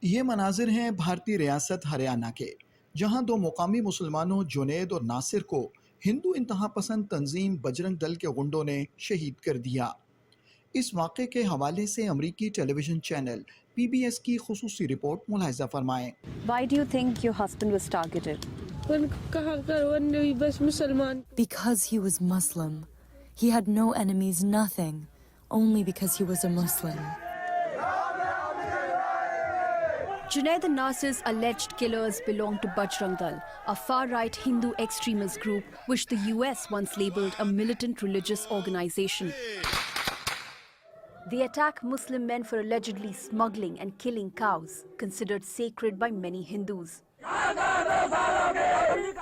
ये मनाजिर हैं भारतीय रियासत हरियाणा के, जहां दो मुकामी मुसलमानों जुनैद और नासिर को हिंदू इंतहा पसंद तंजीम बजरंग दल के गुंडों ने शहीद कर दिया। इस वाक़े के हवाले से अमरीकी टेलीविजन चैनल PBS की खुसूसी report मुलाहिजा फरमाएं। Why do you think your husband was targeted? Because he was Muslim. He had no enemies, nothing. Only because he was a Muslim. Junaid and Nasir's alleged killers belong to Bajrang Dal, a far-right Hindu extremist group which the US once labelled a militant religious organisation. They attack Muslim men for allegedly smuggling and killing cows, considered sacred by many Hindus.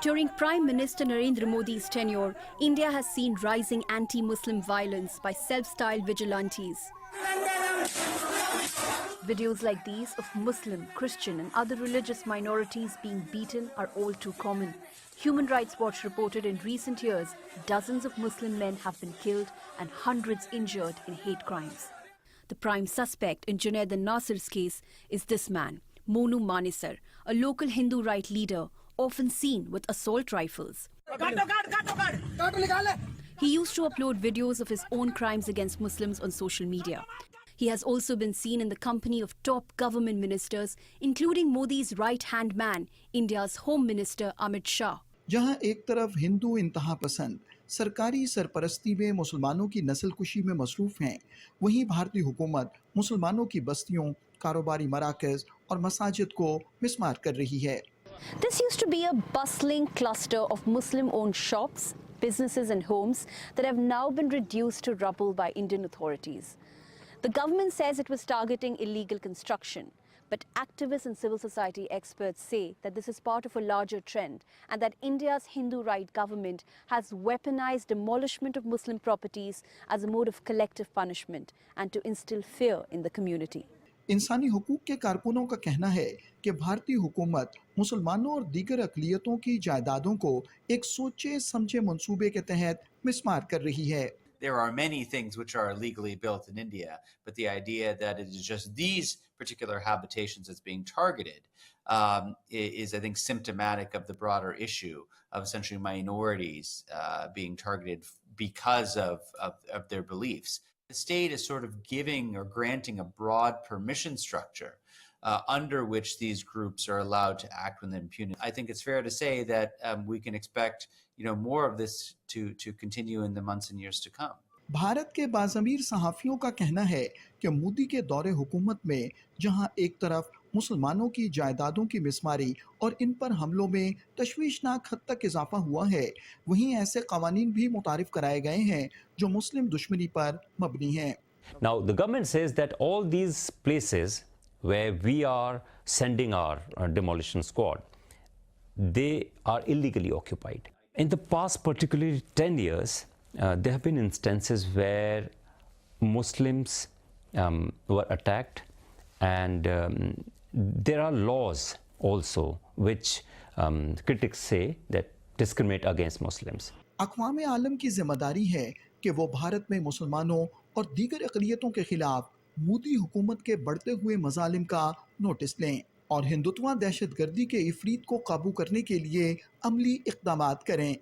During Prime Minister Narendra Modi's tenure, India has seen rising anti-Muslim violence by self-styled vigilantes. Videos like these of Muslim, Christian and other religious minorities being beaten are all too common. Human Rights Watch reported in recent years, dozens of Muslim men have been killed and hundreds injured in hate crimes. The prime suspect in Junaid and Nasir's case is this man, Monu Manesar, a local Hindu right leader, often seen with assault rifles. He used to upload videos of his own crimes against Muslims on social media. He has also been seen in the company of top government ministers, including Modi's right-hand man, India's Home Minister Amit Shah. जहां एक तरफ हिंदू इंतहा पसंद सरकारी सरपरस्ती में मुसलमानों की नस्लकुशी में मसरूफ हैं, वहीं भारतीय हुकूमत मुसलमानों की बस्तियों, कारोबारी मराकज़ और मसाजिद को मिस्मार कर रही है। This used to be a bustling cluster of Muslim-owned shops, businesses and homes that have now been reduced to rubble by Indian authorities. The government says it was targeting illegal construction, but activists and civil society experts say that this is part of a larger trend and that India's Hindu right government has weaponized demolishment of Muslim properties as a mode of collective punishment and to instill fear in the community. इंसानी हुकूक के कारकुनों का कहना है कि भारतीय हुकूमत मुसलमानों और दीगर अक़लियतों की जायदादों को एक सोचे समझे मंसूबे के तहत मिस्मार कर रही है। There are many things which are illegally built in India, but the idea that it is just these particular habitations that's being targeted is, I think, symptomatic of the broader issue of essentially minorities being targeted because of their beliefs. The state is sort of giving or granting a broad permission structure under which these groups are allowed to act with impunity. I think it's fair to say that we can expect, more of this to continue in the months and years to come. Bharat के बाज़मीर सहाफ़ियों का कहना है कि मोदी के दौरे हुकूमत में जहां एक तरफ मुसलमानों की जायदादों की मिसमारी और इन पर हमलों में तशवीशनाक हद तक इजाफा हुआ है, वहीं ऐसे कवानीन भी मुतारिफ कराए गए हैं जो मुस्लिम दुश्मनी पर मबनी हैं। Now the government says that all these places where we are sending our demolition squad, they are illegally occupied. In the past, particularly 10 years, there have been instances where Muslims were attacked, and there are laws also which critics say that discriminate against Muslims. अक़वाम आलम की जिम्मेदारी है कि वो भारत में मुसलमानों और दीगर अक़लियतों के खिलाफ मोदी हुकूमत के बढ़ते हुए मज़ालिम का नोटिस लें और हिंदुत्व दहशतगर्दी के इफरीत को काबू करने के लिए अमली इक़दामात करें।